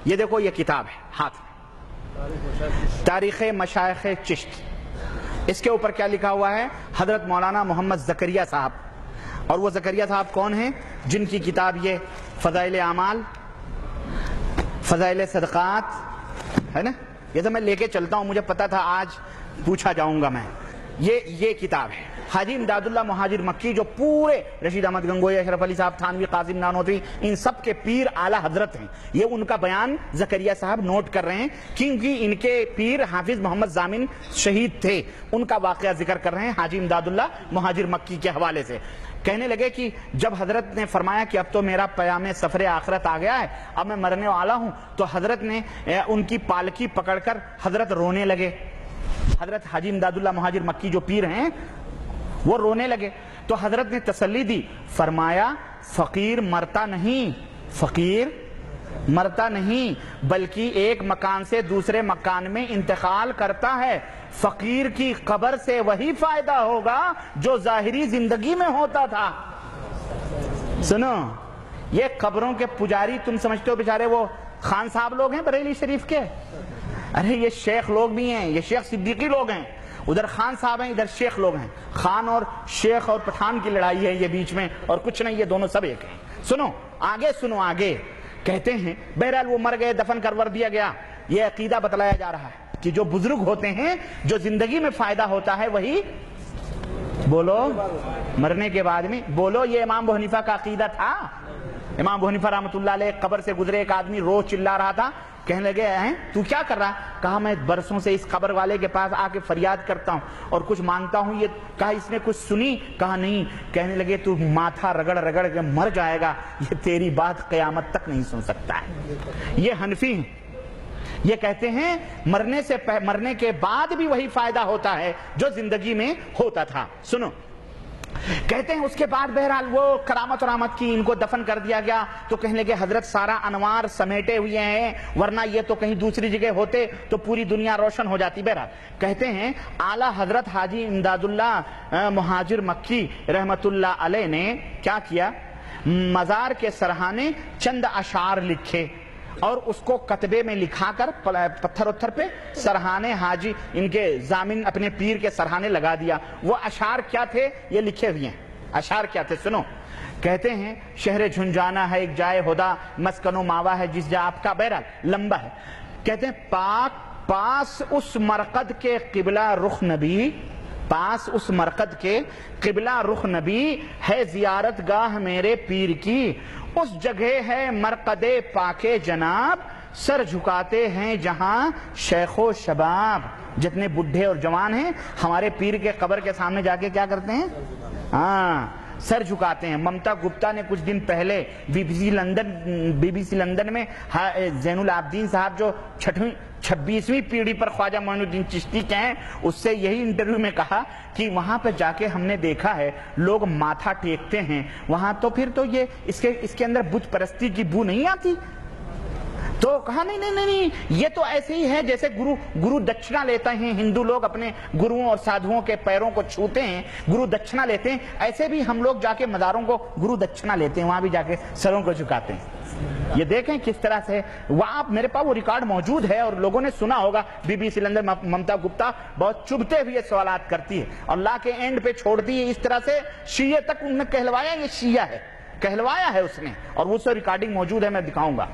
یہ دیکھو یہ کتاب ہے ہاتھ میں، تاریخ مشائخ چشت. اس کے اوپر کیا لکھا ہوا ہے؟ حضرت مولانا محمد زکریا صاحب. اور وہ زکریا صاحب کون ہیں؟ جن کی کتاب یہ فضائل اعمال، فضائل صدقات ہے نا. یہ تو میں لے کے چلتا ہوں، مجھے پتا تھا آج پوچھا جاؤں گا میں. یہ کتاب ہے. حاجی امداد اللہ مہاجر مکی جو پورے رشید احمد گنگوئی، اشرف علی صاحب تھانوی، قاسم نانوتوی، ان سب کے پیر اعلیٰ حضرت ہیں. یہ ان کا بیان زکریا صاحب نوٹ کر رہے ہیں کیونکہ ان کے پیر حافظ محمد ضامن شہید تھے، ان کا واقعہ ذکر کر رہے ہیں حاجی امداد اللہ مہاجر مکی کے حوالے سے. کہنے لگے کہ جب حضرت نے فرمایا کہ اب تو میرا پیام سفر آخرت آ گیا ہے، اب میں مرنے والا ہوں، تو حضرت نے ان کی پالکی پکڑ کر حضرت رونے لگے. حضرت حاجی امداد اللہ مہاجر مکی جو پیر ہیں وہ رونے لگے. تو حضرت نے تسلی دی، فرمایا فقیر مرتا نہیں، فقیر مرتا نہیں بلکہ ایک مکان سے دوسرے مکان میں انتقال کرتا ہے. فقیر کی قبر سے وہی فائدہ ہوگا جو ظاہری زندگی میں ہوتا تھا. سنو، یہ قبروں کے پجاری تم سمجھتے ہو بیچارے وہ خان صاحب لوگ ہیں بریلی شریف کے؟ ارے یہ شیخ لوگ بھی ہیں، یہ شیخ صدیقی لوگ ہیں. ادھر خان صاحب ہیں، ادھر شیخ لوگ ہیں. خان اور شیخ اور پٹھان کی لڑائی ہے یہ بیچ میں، اور کچھ نہیں، یہ دونوں سب ایک ہیں. سنو آگے، سنو آگے. کہتے ہیں بہرحال وہ مر گئے، دفن کرور دیا گیا. یہ عقیدہ بتلایا جا رہا ہے کہ جو بزرگ ہوتے ہیں، جو زندگی میں فائدہ ہوتا ہے وہی بولو مرنے کے بعد میں بولو. یہ امام ابو حنیفہ کا عقیدہ تھا. امام ابو حنیفہ رحمۃ اللہ علیہ قبر سے گزرے ایک آدمی روز چلا رہا تھا. کہنے لگے ہیں تو کیا کر رہا؟ کہا میں برسوں سے اس قبر والے کے پاس آ کے فریاد کرتا ہوں اور کچھ مانگتا ہوں. یہ کہا اس نے کچھ سنی؟ کہا نہیں. کہنے لگے تو ماتھا رگڑ رگڑ کے مر جائے گا، یہ تیری بات قیامت تک نہیں سن سکتا ہے. یہ حنفی ہیں. یہ کہتے ہیں مرنے کے بعد بھی وہی فائدہ ہوتا ہے جو زندگی میں ہوتا تھا. سنو، کہتے ہیں اس کے بعد بہرحال وہ کرامت ورامت کی، ان کو دفن کر دیا گیا. تو کہنے لگے حضرت سارا انوار سمیٹے ہوئے ہیں، ورنہ یہ تو کہیں دوسری جگہ ہوتے تو پوری دنیا روشن ہو جاتی. بہرحال کہتے ہیں اعلیٰ حضرت حاجی امداد اللہ مہاجر مکی رحمت اللہ علیہ نے کیا کیا؟ مزار کے سرہانے چند اشعار لکھے اور اس کو کتبے میں لکھا کر پتھر اتھر پہ سرہانے حاجی ان کے ضامن اپنے پیر کے سرہانے لگا دیا. وہ اشعار کیا تھے؟ یہ لکھے ہوئے ہیں. اشعار کیا تھے؟ سنو. کہتے ہیں شہر جھنجھانا ہے ایک جائے ہدا، مسکن و ماوا ہے جس جا آپ کا. بہرحال لمبا ہے. کہتے ہیں پاس اس مرقد کے قبلہ رخ نبی، پاس اس مرقد کے قبلہ رخ نبی ہے زیارت گاہ میرے پیر کی. اس جگہ ہے مرقد پاک جناب، سر جھکاتے ہیں جہاں شیخ و شباب. جتنے بڈھے اور جوان ہیں ہمارے پیر کے قبر کے سامنے جا کے کیا کرتے ہیں؟ ہاں، سر جھکاتے ہیں. ممتا گپتا نے کچھ دن پہلے بی بی سی لندن میں زین العابدین صاحب جو 26ویں پیڑھی پر خواجہ معین الدین چشتی کے ہیں، اس سے یہی انٹرویو میں کہا کہ وہاں پہ جا کے ہم نے دیکھا ہے لوگ ماتھا ٹیکتے ہیں وہاں، تو پھر تو یہ اس کے اندر بت پرستی کی بو نہیں آتی. تو کہا نہیں، یہ تو ایسے ہی ہے جیسے گرو دکشنا لیتے ہیں ہندو لوگ، اپنے گروؤں اور سادھوؤں کے پیروں کو چھوتے ہیں، گرو دکشنا لیتے ہیں. ایسے بھی ہم لوگ جا کے مزاروں کو گرو دکشنا لیتے ہیں، وہاں بھی جا کے سروں کو جھکاتے ہیں. یہ دیکھیں کس طرح سے وہاں میرے پاس وہ ریکارڈ موجود ہے اور لوگوں نے سنا ہوگا. B B C London Mamta Gupta بہت چبھتے ہوئے سوالات کرتی ہے اور لا کے اینڈ پہ چھوڑتی ہے اس طرح سے. شیعہ تک انہوں نے کہلوایا یہ شیعہ ہے، کہلوایا ہے اس نے، اور وہ سے ریکارڈنگ موجود ہے، میں دکھاؤں گا.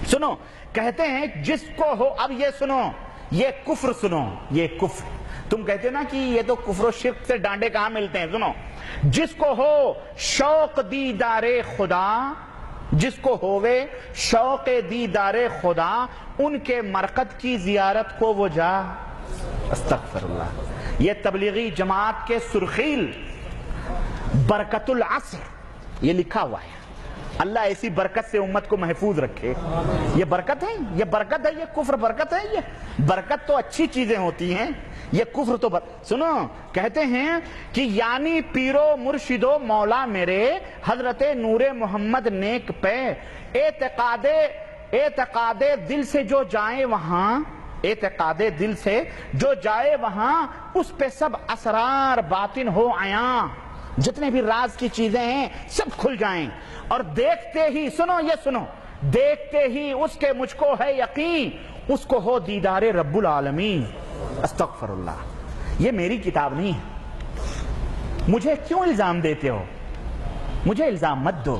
سنو، کہتے ہیں جس کو ہو، اب یہ سنو، یہ کفر سنو، یہ کفر. تم کہتے ہو نا کہ یہ تو کفر و شرک سے ڈانڈے کہاں ملتے ہیں. سنو، جس کو ہو شوق دیدار خدا، جس کو ہووے شوق دیدار خدا، ان کے مرقد کی زیارت کو وہ جا. استغفر اللہ. یہ تبلیغی جماعت کے سرخیل برکت العصر یہ لکھا ہوا ہے. اللہ ایسی برکت سے امت کو محفوظ رکھے. یہ برکت ہے، یہ برکت ہے، یہ کفر برکت ہے. یہ برکت تو اچھی چیزیں ہوتی ہیں، یہ کفر تو سنو. کہتے ہیں کہ یعنی پیرو مرشدو مولا میرے حضرت نور محمد نیک پہ، اعتقاد دل سے جو جائے وہاں، اعتقاد دل سے جو جائے وہاں، اس پہ سب اسرار باطن ہو عیاں. جتنے بھی راز کی چیزیں ہیں سب کھل جائیں. اور دیکھتے ہی، سنو یہ سنو، دیکھتے ہی اس کے مجھ کو ہے یقین، اس کو ہو دیدار رب العالمین۔ استغفر اللہ، یہ میری کتاب نہیں ہے، مجھے کیوں الزام دیتے ہو؟ مجھے الزام مت دو۔